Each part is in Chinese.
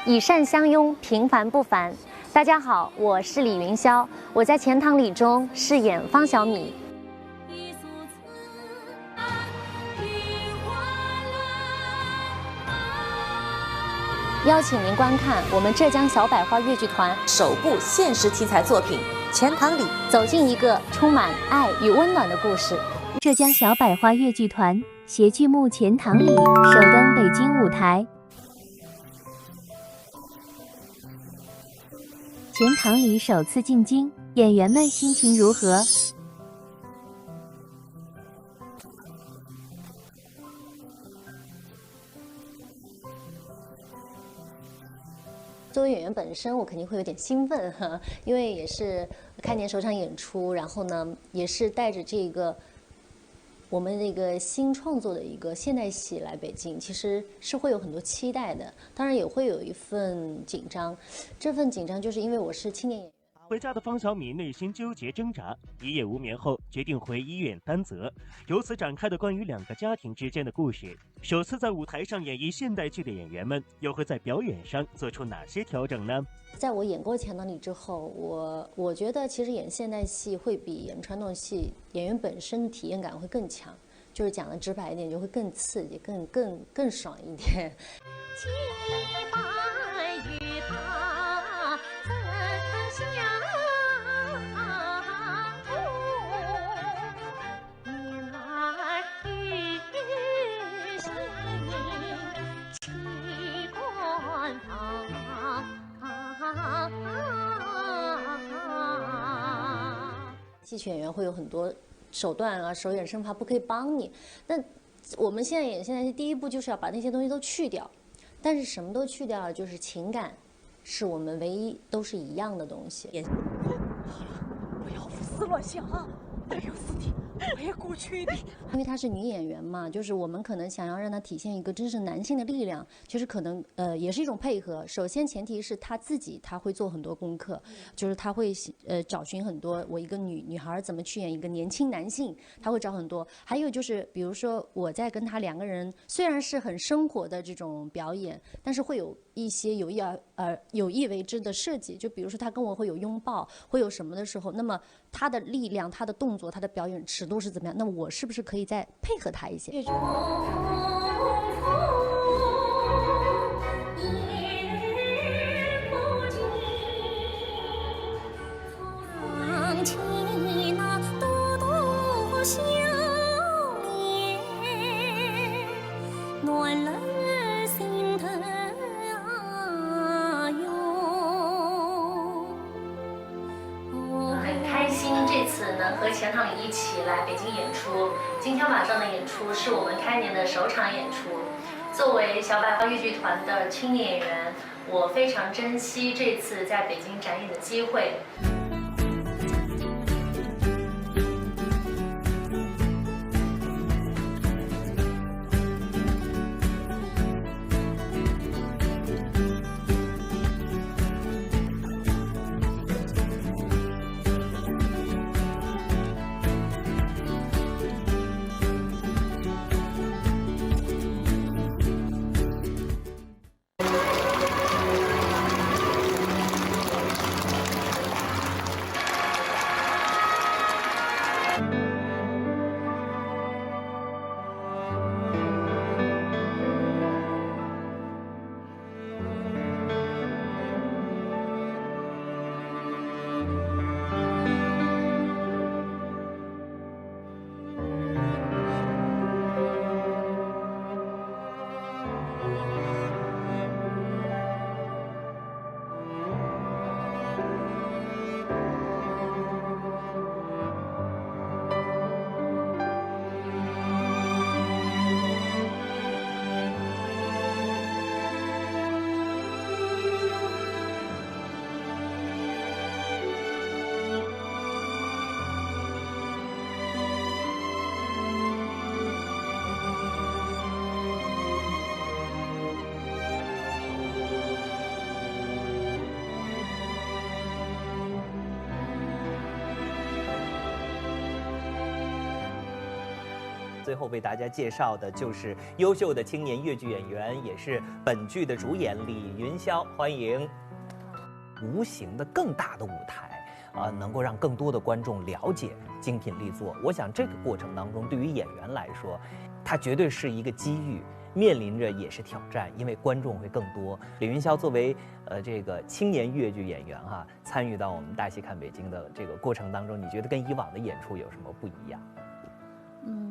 以善相拥，平凡不凡。大家好，我是李云霄，我在《钱塘里》中饰演方小米。邀请您观看我们浙江小百花越剧团首部现实题材作品《钱塘里》，走进一个充满爱与温暖的故事。浙江小百花越剧团携剧目《钱塘里》首登北京舞台。《钱塘里》首次进京，演员们心情如何？作为演员本身，我肯定会有点兴奋哈，因为也是开年首场演出，然后呢，也是带着这个我们这个新创作的一个现代戏来北京，其实是会有很多期待的，当然也会有一份紧张。这份紧张就是因为我是青年演员。回家的方小米内心纠结挣扎，一夜无眠后决定回医院担责，由此展开的关于两个家庭之间的故事。首次在舞台上演绎现代剧的演员们，又会在表演上做出哪些调整呢？在我演过《钱塘里》之后，我觉得其实演现代戏会比演传统戏演员本身的体验感会更强，就是讲的直白一点，就会更刺激、更爽一点。戏曲演员会有很多手段啊，手眼身法不可以帮你。但我们现在演现在第一步就是要把那些东西都去掉，但是什么都去掉了，就是情感，是我们唯一都是一样的东西。好了，不要胡思乱想啊！还有四弟，我也过去一点。因为她是女演员嘛，就是我们可能想要让她体现一个真正男性的力量，其实可能也是一种配合。首先前提是她自己，她会做很多功课，就是她会找寻很多我一个女孩怎么去演一个年轻男性，她会找很多。还有就是比如说我在跟她两个人虽然是很生活的这种表演，但是会有一些有意为之的设计，就比如说她跟我会有拥抱，会有什么的时候，那么她的力量、她的动作、她的表演尺度是怎么样？那我是不是可以再配合她一些？这次能和钱塘里一起来北京演出，今天晚上的演出是我们开年的首场演出。作为小百花越剧团的青年演员，我非常珍惜这次在北京展演的机会。最后为大家介绍的就是优秀的青年越剧演员，也是本剧的主演李云霄，欢迎。无形的更大的舞台能够让更多的观众了解精品力作。我想这个过程当中，对于演员来说，它绝对是一个机遇，面临着也是挑战，因为观众会更多。李云霄作为这个青年越剧演员参与到我们大戏看北京的这个过程当中，你觉得跟以往的演出有什么不一样？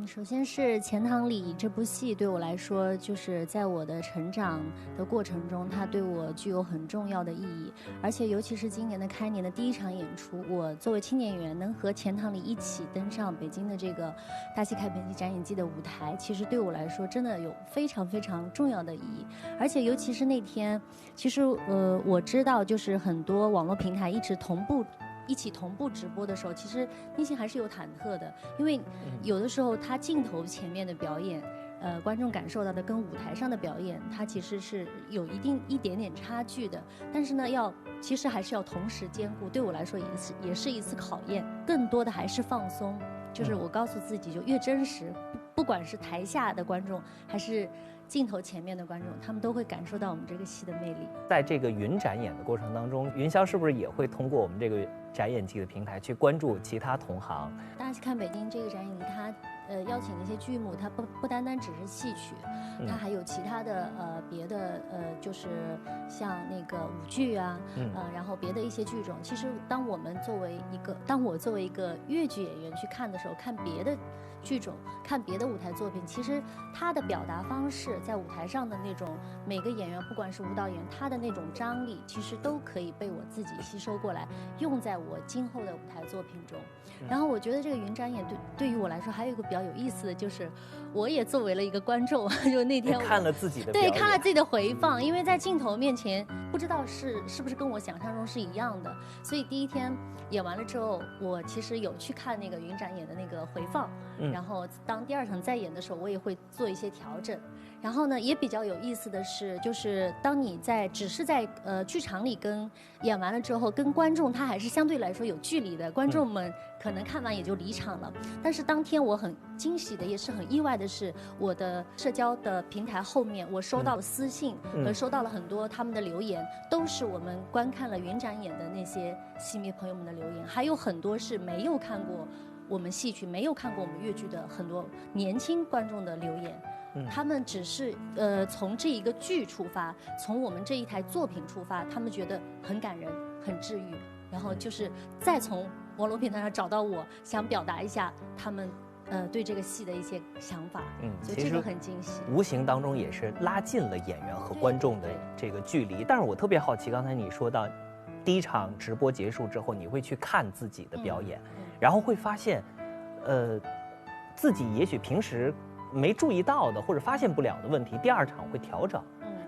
首先是《钱塘里》这部戏对我来说，就是在我的成长的过程中，它对我具有很重要的意义。而且尤其是今年的开年的第一场演出，我作为青年演员能和钱塘里一起登上北京的这个大戏看北京展演季的舞台，其实对我来说真的有非常非常重要的意义。而且尤其是那天，其实我知道就是很多网络平台一起同步直播的时候，其实内心还是有忐忑的，因为有的时候他镜头前面的表演，观众感受到的跟舞台上的表演，它其实是有一点点差距的。但是呢，其实还是要同时兼顾。对我来说也是一次考验，更多的还是放松。就是我告诉自己，就越真实，不管是台下的观众还是镜头前面的观众，他们都会感受到我们这个戏的魅力。在这个云展演的过程当中，云霄是不是也会通过我们这个展演季的平台去关注其他同行？大戏看北京这个展演季，它邀请的一些剧目，它不单单只是戏曲，它还有其他的别的就是像那个舞剧啊，然后别的一些剧种。其实当我作为一个越剧演员去看的时候，看别的剧种，看别的舞台作品，其实他的表达方式，在舞台上的那种每个演员，不管是舞蹈演员，他的那种张力，其实都可以被我自己吸收过来，用在我今后的舞台作品中。然后我觉得这个云展演对于我来说还有一个比较有意思的，就是我也作为了一个观众，就那天看了自己的表演，对，看了自己的回放，因为在镜头面前不知道是不是跟我想象中是一样的，所以第一天演完了之后，我其实有去看那个云展演的那个回放，然后当第二场再演的时候，我也会做一些调整。然后呢，也比较有意思的是，就是当你只是在剧场里演完了之后，跟观众他还是相对来说有距离的，观众们可能看完也就离场了。但是当天我很惊喜的，也是很意外的是，我的社交的平台后面，我收到了私信和收到了很多他们的留言，都是我们观看了云展演的那些戏迷朋友们的留言，还有很多是没有看过我们戏曲、没有看过我们越剧的很多年轻观众的留言。他们只是从这一个剧出发，从我们这一台作品出发，他们觉得很感人、很治愈，然后就是再从网络平台上找到我，想表达一下他们对这个戏的一些想法。所以这个很惊喜。无形当中也是拉近了演员和观众的这个距离。但是我特别好奇，刚才你说到，第一场直播结束之后，你会去看自己的表演，然后会发现，自己也许平时没注意到的或者发现不了的问题，第二场会调整。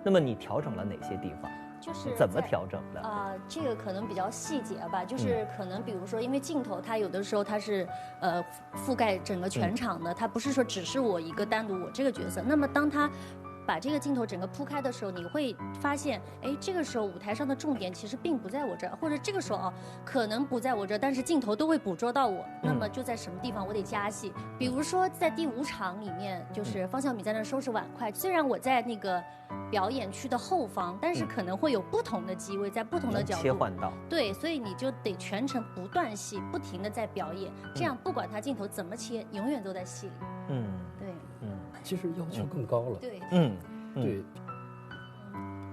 那么你调整了哪些地方？就是怎么调整的？这个可能比较细节吧，就是可能比如说，因为镜头它有的时候它是覆盖整个全场的，它不是说只是我一个单独我这个角色。那么当它把这个镜头整个铺开的时候，你会发现，哎，这个时候舞台上的重点其实并不在我这儿，或者这个时候可能不在我这儿，但是镜头都会捕捉到我。那么就在什么地方我得加戏？比如说在第5场里面，就是方小米在那收拾碗筷，虽然我在那个表演区的后方，但是可能会有不同的机位，在不同的角度切换到。对，所以你就得全程不断戏，不停的在表演，这样不管他镜头怎么切，永远都在戏里。对，其实要求更高了。对，对。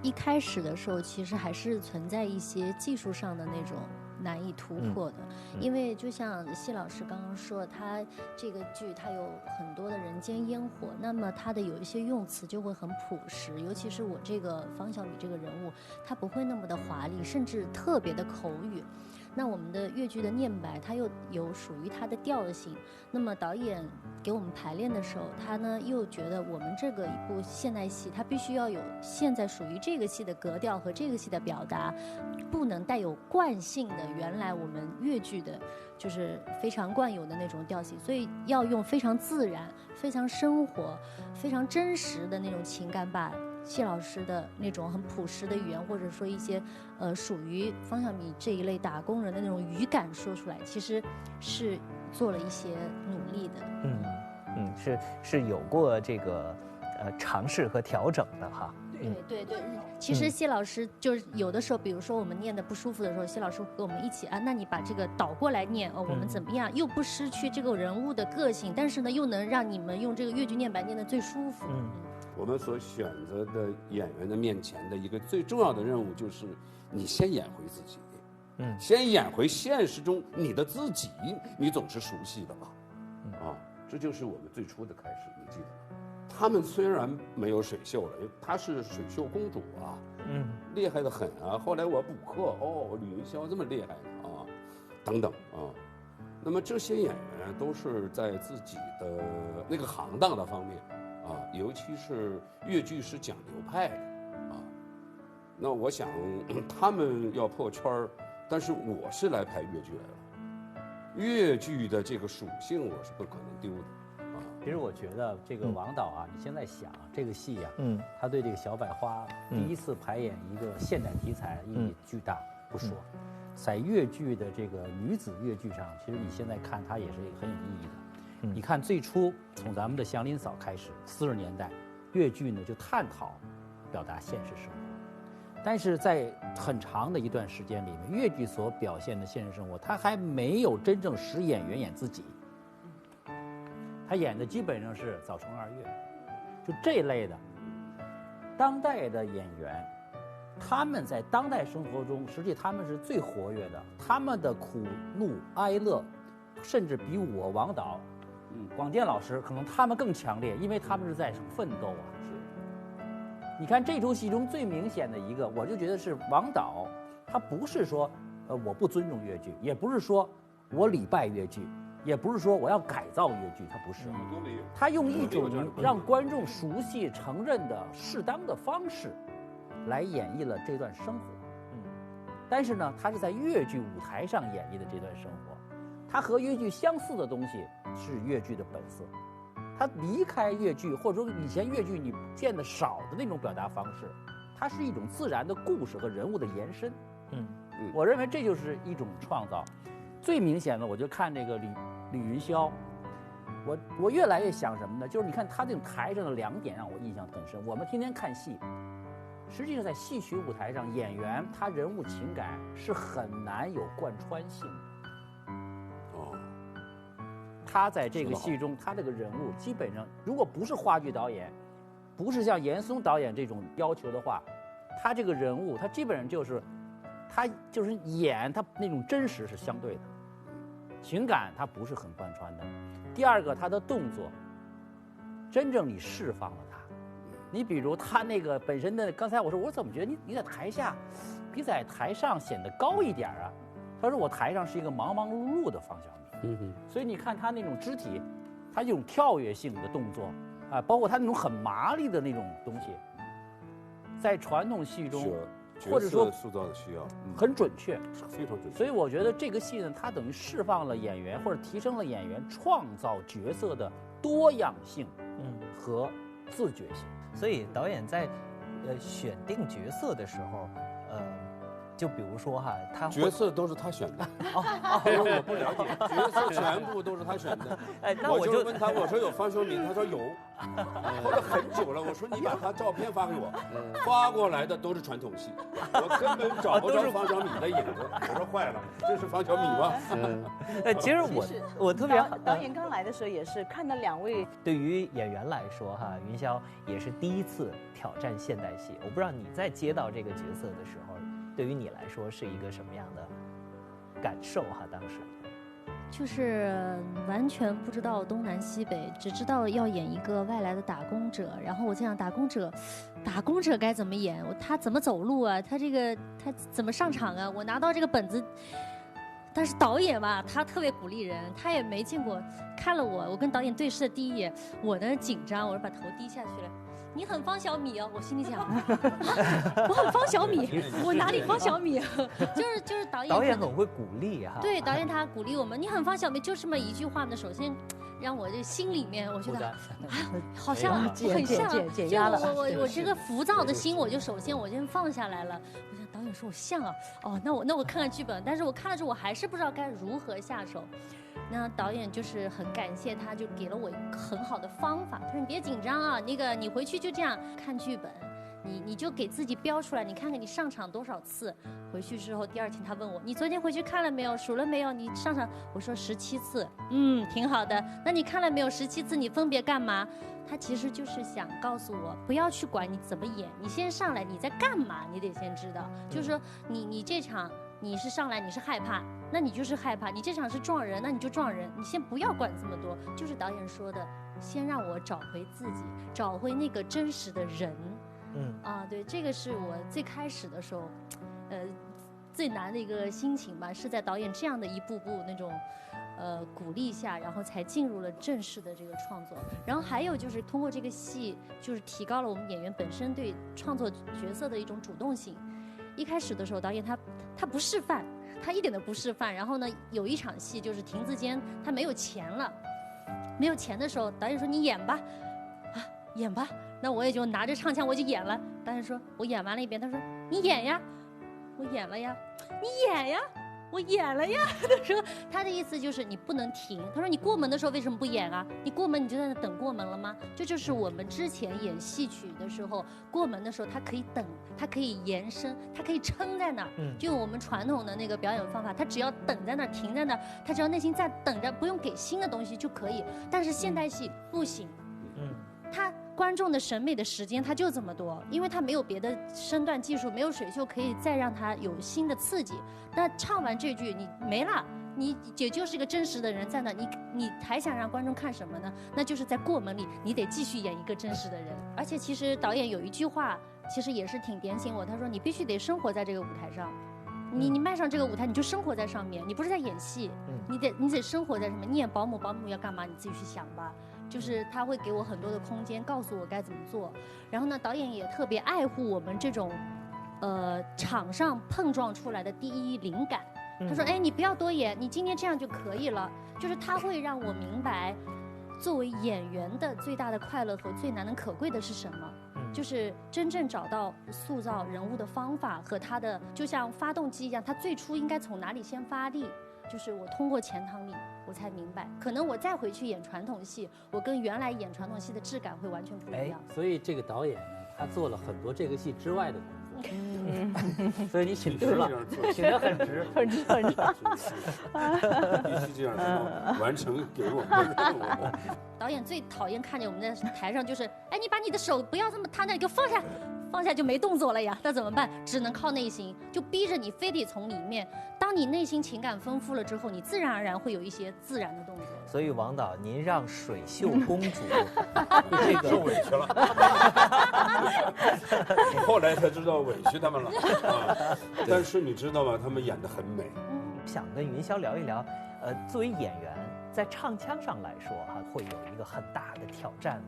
一开始的时候，其实还是存在一些技术上的那种难以突破的，因为就像谢老师刚刚说，他这个剧它有很多的人间烟火，那么它的有一些用词就会很朴实，尤其是我这个方小米这个人物，他不会那么的华丽，甚至特别的口语。那我们的越剧的念白，它又有属于它的调性。那么导演给我们排练的时候，他呢又觉得我们这个一部现代戏，它必须要有现在属于这个戏的格调和这个戏的表达，不能带有惯性的原来我们越剧的，就是非常惯有的那种调性，所以要用非常自然、非常生活、非常真实的那种情感把谢老师的那种很朴实的语言，或者说一些属于方小米这一类打工人的那种语感说出来，其实是做了一些努力的。是有过这个尝试和调整的哈。对，其实谢老师就是有的时候，比如说我们念的不舒服的时候，谢老师会跟我们一起啊，那你把这个倒过来念哦，我们怎么样，又不失去这个人物的个性，但是呢，又能让你们用这个越剧念白念的最舒服。我们所选择的演员的面前的一个最重要的任务就是，你先演回自己，先演回现实中你的自己，你总是熟悉的吧？这就是我们最初的开始，你记得吗？他们虽然没有水袖了，她是水袖公主啊，厉害得很啊。后来我补课，吕云霄这么厉害呢啊，等等啊。那么这些演员都是在自己的那个行当的方面啊，尤其是越剧是讲流派的啊。那我想他们要破圈儿，但是我是来拍越剧来了，越剧的这个属性我是不可能丢的。其实我觉得这个王导啊，你现在想这个戏啊，他对这个小百花第一次排演一个现代题材意义巨大，不说，在越剧的这个女子越剧上，其实你现在看它也是很有意义的。你看最初从咱们的祥林嫂开始，40年代越剧呢就探讨表达现实生活，但是在很长的一段时间里面，越剧所表现的现实生活，它还没有真正使演员演自己。他演的基本上是早春二月，就这类的。当代的演员，他们在当代生活中，实际他们是最活跃的，他们的苦怒哀乐，甚至比我王导、广电老师可能他们更强烈，因为他们是在奋斗啊。你看这出戏中最明显的一个，我就觉得是王导，他不是说我不尊重越剧，也不是说我礼拜越剧。也不是说我要改造越剧，他不是，他用一种让观众熟悉、承认的适当的方式，来演绎了这段生活。但是呢，他是在越剧舞台上演绎的这段生活，他和越剧相似的东西是越剧的本色。他离开越剧，或者说以前越剧你见得少的那种表达方式，它是一种自然的故事和人物的延伸。我认为这就是一种创造。最明显的，我就看这个李云霄，我越来越想什么呢？就是你看他这种台上的2点让我印象很深。我们天天看戏，实际上在戏曲舞台上，演员他人物情感是很难有贯穿性的。他在这个戏中，他这个人物基本上，如果不是话剧导演，不是像严嵩导演这种要求的话，他这个人物，他基本上就是演他那种真实是相对的。情感它不是很贯穿的。第二个，他的动作，真正你释放了他。你比如他那个本身的，刚才我怎么觉得你在台下，比在台上显得高一点啊？他说我台上是一个忙忙碌碌的方小米。所以你看他那种肢体，他这种跳跃性的动作啊，包括他那种很麻利的那种东西，在传统戏中。或者说塑造的需要很准确，非常准确。所以我觉得这个戏呢，它等于释放了演员或者提升了演员创造角色的多样性，和自觉性。所以导演在选定角色的时候，就比如说哈，角色都是他选的。我不了解，角色全部都是他选的。那我就问他，我说有方小米，他说有。后来很久了，我说你把他照片发给我，发过来的都是传统戏，我根本找不着方小米的影子。我说坏了，这是方小米吗？其实我特别导演刚来的时候也是看到2位。对于演员来说哈，云霄也是第一次挑战现代戏。我不知道你在接到这个角色的时候，对于你来说是一个什么样的感受哈？当时就是完全不知道东南西北，只知道要演一个外来的打工者。然后我在想，打工者该怎么演？他怎么走路啊？他怎么上场啊？我拿到这个本子，但是导演吧，他特别鼓励人，他也没见过。看了我跟导演对视的第一眼，我呢紧张，我就把头低下去了。你很方小米哦，我心里想，我很方小米，我哪里方小米？就是导演很会鼓励哈。对，导演他鼓励我们，你很方小米，就这么一句话呢。首先，让我这心里面我觉得好哎像很像解压了。我这个浮躁的心，我就首先放下来了。我想导演说我像啊，哦，那我看看剧本，但是我看了之后我还是不知道该如何下手。那导演就是很感谢他，就给了我一个很好的方法。他说你别紧张啊，那个你回去就这样看剧本，你就给自己标出来，你看看你上场多少次。回去之后第2天他问我，你昨天回去看了没有，数了没有？你上场？我说17次，挺好的。那你看了没有？17次你分别干嘛？他其实就是想告诉我，不要去管你怎么演，你先上来你在干嘛，你得先知道。就是说你这场你是上来你是害怕，那你就是害怕；你这场是撞人，那你就撞人。你先不要管这么多，就是导演说的，先让我找回自己，找回那个真实的人。对，这个是我最开始的时候，最难的一个心情吧，是在导演这样的一步步那种。鼓励下，然后才进入了正式的这个创作。然后还有就是通过这个戏，就是提高了我们演员本身对创作角色的一种主动性。一开始的时候，导演他不示范，他一点都不示范。然后呢，有一场戏就是亭子间他没有钱了，没有钱的时候，导演说你演吧，演吧。那我也就拿着唱腔我就演了。导演说我演完了一遍，他说你演呀，我演了呀，你演呀。我演了呀，他说他的意思就是你不能停。他说你过门的时候为什么不演啊？你过门你就在那等过门了吗？这就是我们之前演戏曲的时候，过门的时候他可以等，他可以延伸，他可以撑在那儿。就我们传统的那个表演方法，他只要等在那儿，停在那儿，他只要内心在等着，不用给新的东西就可以。但是现代戏不行，他观众的审美的时间他就这么多，因为他没有别的身段技术，没有水袖可以再让他有新的刺激。那唱完这句你没了，你也就是一个真实的人在那，你还想让观众看什么呢？那就是在过门里你得继续演一个真实的人。而且其实导演有一句话其实也是挺点醒我，他说你必须得生活在这个舞台上，你迈上这个舞台你就生活在上面，你不是在演戏，你得生活在什么？你演保姆要干嘛你自己去想吧。就是他会给我很多的空间，告诉我该怎么做。然后呢，导演也特别爱护我们这种，场上碰撞出来的第一灵感。他说：“哎，你不要多演，你今天这样就可以了。”就是他会让我明白，作为演员的最大的快乐和最难能可贵的是什么。就是真正找到塑造人物的方法和他的，就像发动机一样，他最初应该从哪里先发力。就是我通过钱塘里，我才明白，可能我再回去演传统戏，我跟原来演传统戏的质感会完全不一样。所以这个导演呢，他做了很多这个戏之外的工作，所以你请值了，请得很值，很值。必须这样才能完成给我们的任务。导演最讨厌看见我们在台上就是，哎，你把你的手不要这么摊着，你给我放下。放下就没动作了呀，那怎么办？只能靠内心，就逼着你非得从里面。当你内心情感丰富了之后，你自然而然会有一些自然的动作。所以王导，您让水袖公主这个受委屈了，后来才知道委屈他们了啊。但是你知道吗？他们演得很美。想跟云霄聊一聊，作为演员，在唱腔上来说，会有一个很大的挑战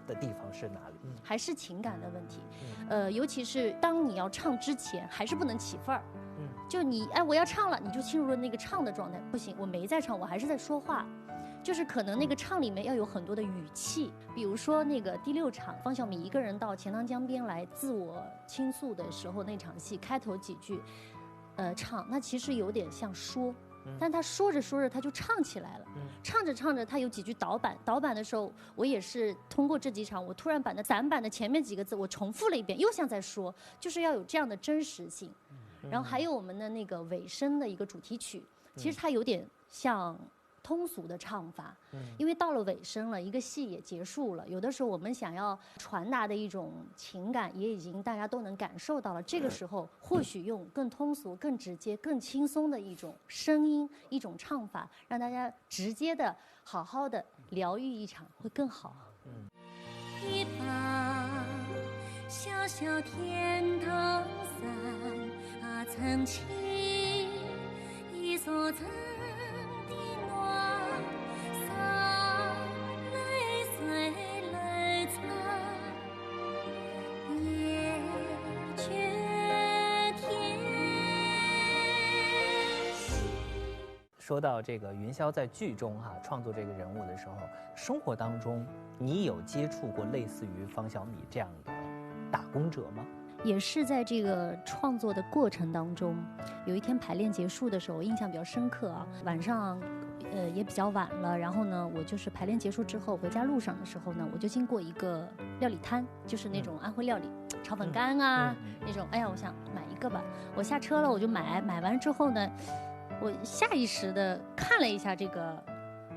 的地方是哪里？还是情感的问题，尤其是当你要唱之前，还是不能起范儿。就你我要唱了，你就进入了那个唱的状态，不行，我没在唱，我还是在说话。就是可能那个唱里面要有很多的语气，比如说那个第6场，方晓敏一个人到钱塘江边来自我倾诉的时候，那场戏开头几句，唱，那其实有点像说。但他说着说着他就唱起来了，唱着唱着他有几句导板的时候，我也是通过这几场，我突然把那散板的前面几个字我重复了一遍，又像在说，就是要有这样的真实性。然后还有我们的那个尾声的一个主题曲，其实它有点像通俗的唱法，因为到了尾声了，一个戏也结束了，有的时候我们想要传达的一种情感也已经大家都能感受到了，这个时候或许用更通俗、更直接、更轻松的一种声音、一种唱法，让大家直接的、好好的疗愈一场会更好。一把小小天堂伞撑起一座城。说到这个云霄在剧中创作这个人物的时候，生活当中你有接触过类似于方小米这样的打工者吗？也是在这个创作的过程当中，有一天排练结束的时候，我印象比较深刻啊。晚上，也比较晚了，然后呢，我就是排练结束之后回家路上的时候呢，我就经过一个料理摊，就是那种安徽料理，炒粉干啊那种。哎呀，我想买一个吧，我下车了我就买，买完之后呢，我下意识的看了一下这个，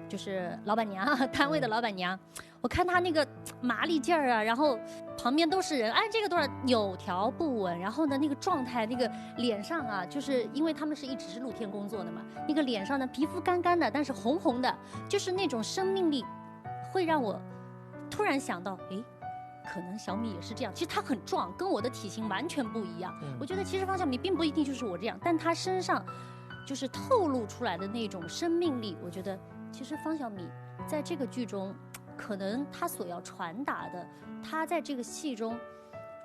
就是老板娘摊位的老板娘。我看他那个麻利劲儿啊，然后旁边都是人，哎，这个多少有条不紊，然后呢那个状态，那个脸上啊，就是因为他们是一直是露天工作的嘛，那个脸上呢皮肤干干的，但是红红的，就是那种生命力，会让我突然想到，哎，可能小米也是这样。其实他很壮，跟我的体型完全不一样。我觉得其实方小米并不一定就是我这样，但他身上就是透露出来的那种生命力，我觉得其实方小米在这个剧中。可能他所要传达的，他在这个戏中，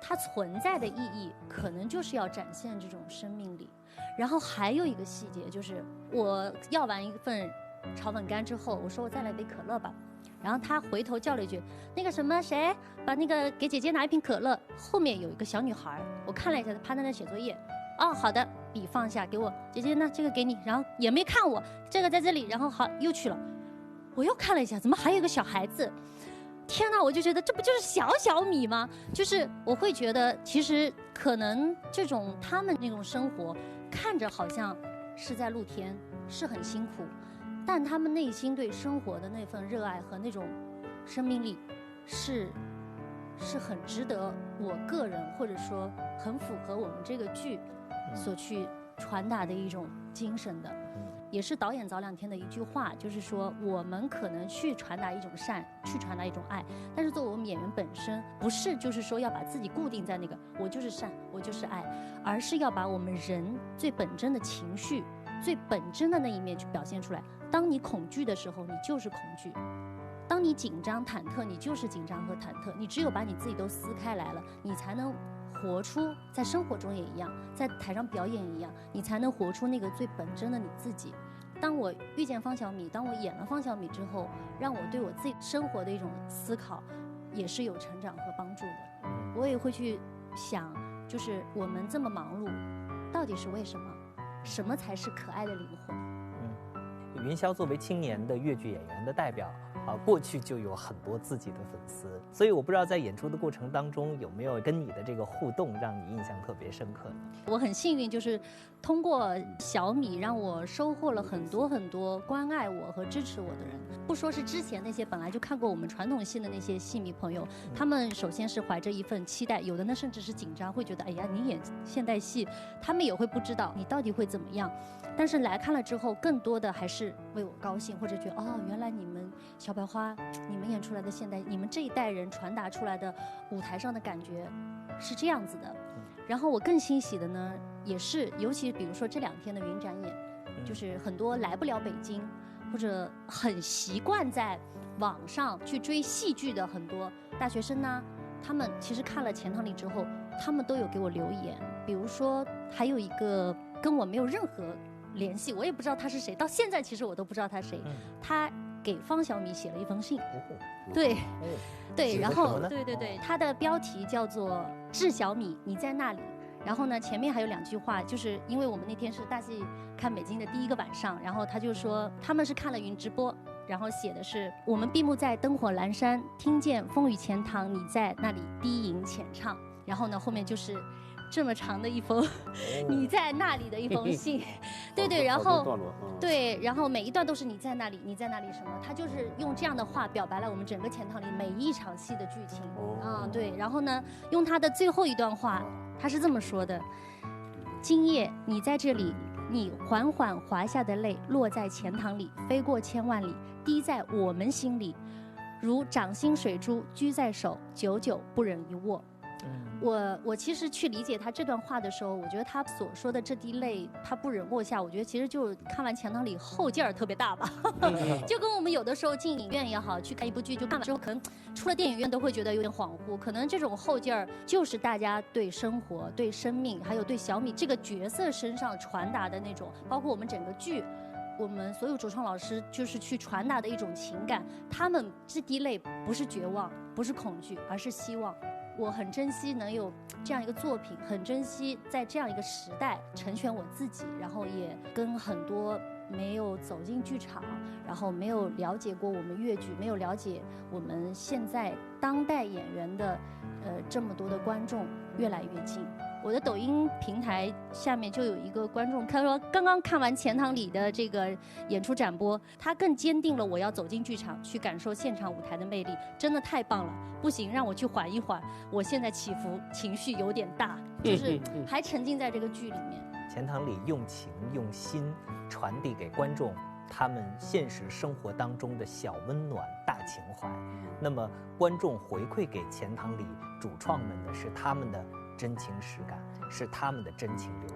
他存在的意义，可能就是要展现这种生命力。然后还有一个细节，就是我要完一份炒粉干之后，我说我再来杯可乐吧。然后他回头叫了一句：“那个什么谁，把那个给姐姐拿一瓶可乐。”后面有一个小女孩，我看了一下，她趴在那写作业。哦，好的，笔放下给我，姐姐呢这个给你，然后也没看我，这个在这里，然后好又去了。我又看了一下，怎么还有一个小孩子？天哪！我就觉得这不就是小米吗？就是我会觉得，其实可能这种他们那种生活，看着好像是在露天，是很辛苦，但他们内心对生活的那份热爱和那种生命力，是很值得我个人或者说很符合我们这个剧所去传达的一种精神的。也是导演早2天的一句话，就是说我们可能去传达一种善，去传达一种爱，但是作为我们演员本身，不是就是说要把自己固定在那个我就是善，我就是爱，而是要把我们人最本真的情绪、最本真的那一面去表现出来。当你恐惧的时候，你就是恐惧；当你紧张忐忑，你就是紧张和忐忑。你只有把你自己都撕开来了，你才能活出，在生活中也一样，在台上表演一样，你才能活出那个最本真的你自己。当我遇见方小米，当我演了方小米之后，让我对我自己生活的一种思考，也是有成长和帮助的。我也会去想，就是我们这么忙碌，到底是为什么？什么才是可爱的灵魂？云霄作为青年的粤剧演员的代表过去就有很多自己的粉丝，所以我不知道在演出的过程当中有没有跟你的这个互动让你印象特别深刻呢？我很幸运，就是通过小米让我收获了很多关爱我和支持我的人。不说是之前那些本来就看过我们传统戏的那些戏迷朋友，他们首先是怀着一份期待，有的呢甚至是紧张，会觉得哎呀你演现代戏，他们也会不知道你到底会怎么样。但是来看了之后，更多的还是为我高兴，或者觉得哦，原来你们小白花，你们演出来的现代，你们这一代人传达出来的舞台上的感觉是这样子的。然后我更欣喜的呢，也是尤其比如说这2天的云展演，就是很多来不了北京，或者很习惯在网上去追戏剧的很多大学生呢，他们其实看了《钱塘里》之后，他们都有给我留言。比如说还有一个跟我没有任何联系，我也不知道他是谁，到现在其实我都不知道他谁。他给方小米写了一封信，对，然后对，他的标题叫做“致小米，你在那里”。然后呢，前面还有2句话，就是因为我们那天是大戏看北京的第1个晚上，然后他就说他们是看了云直播，然后写的是我们闭目在灯火阑珊，听见风雨钱塘，你在那里低吟浅唱。然后呢，后面就是这么长的一封你在那里的一封信，对，然后对，然后每一段都是你在那里，你在那里什么，他就是用这样的话表白了我们整个钱塘里每一场戏的剧情对，然后呢，用他的最后一段话，他是这么说的：今夜你在这里，你缓缓滑下的泪落在钱塘里，飞过千万里，滴在我们心里，如掌心水珠居在手，久久不忍一握。我其实去理解他这段话的时候，我觉得他所说的这滴泪，他不忍握下，我觉得其实就看完钱塘里后劲儿特别大吧，就跟我们有的时候进影院也好，去看一部剧，就看完之后可能出了电影院都会觉得有点恍惚，可能这种后劲儿就是大家对生活、对生命，还有对小米这个角色身上传达的那种，包括我们整个剧。我们所有主创老师就是去传达的一种情感。他们这滴泪不是绝望，不是恐惧，而是希望。我很珍惜能有这样一个作品，很珍惜在这样一个时代成全我自己，然后也跟很多没有走进剧场，然后没有了解过我们粤剧，没有了解我们现在当代演员的这么多的观众越来越近。我的抖音平台下面就有一个观众，他说刚刚看完钱塘里的这个演出展播，他更坚定了我要走进剧场去感受现场舞台的魅力，真的太棒了！不行，让我去缓一缓，我现在起伏情绪有点大，就是还沉浸在这个剧里面。钱塘里用情用心传递给观众他们现实生活当中的小温暖、大情怀，那么观众回馈给钱塘里主创们的是他们的真情实感，是他们的真情流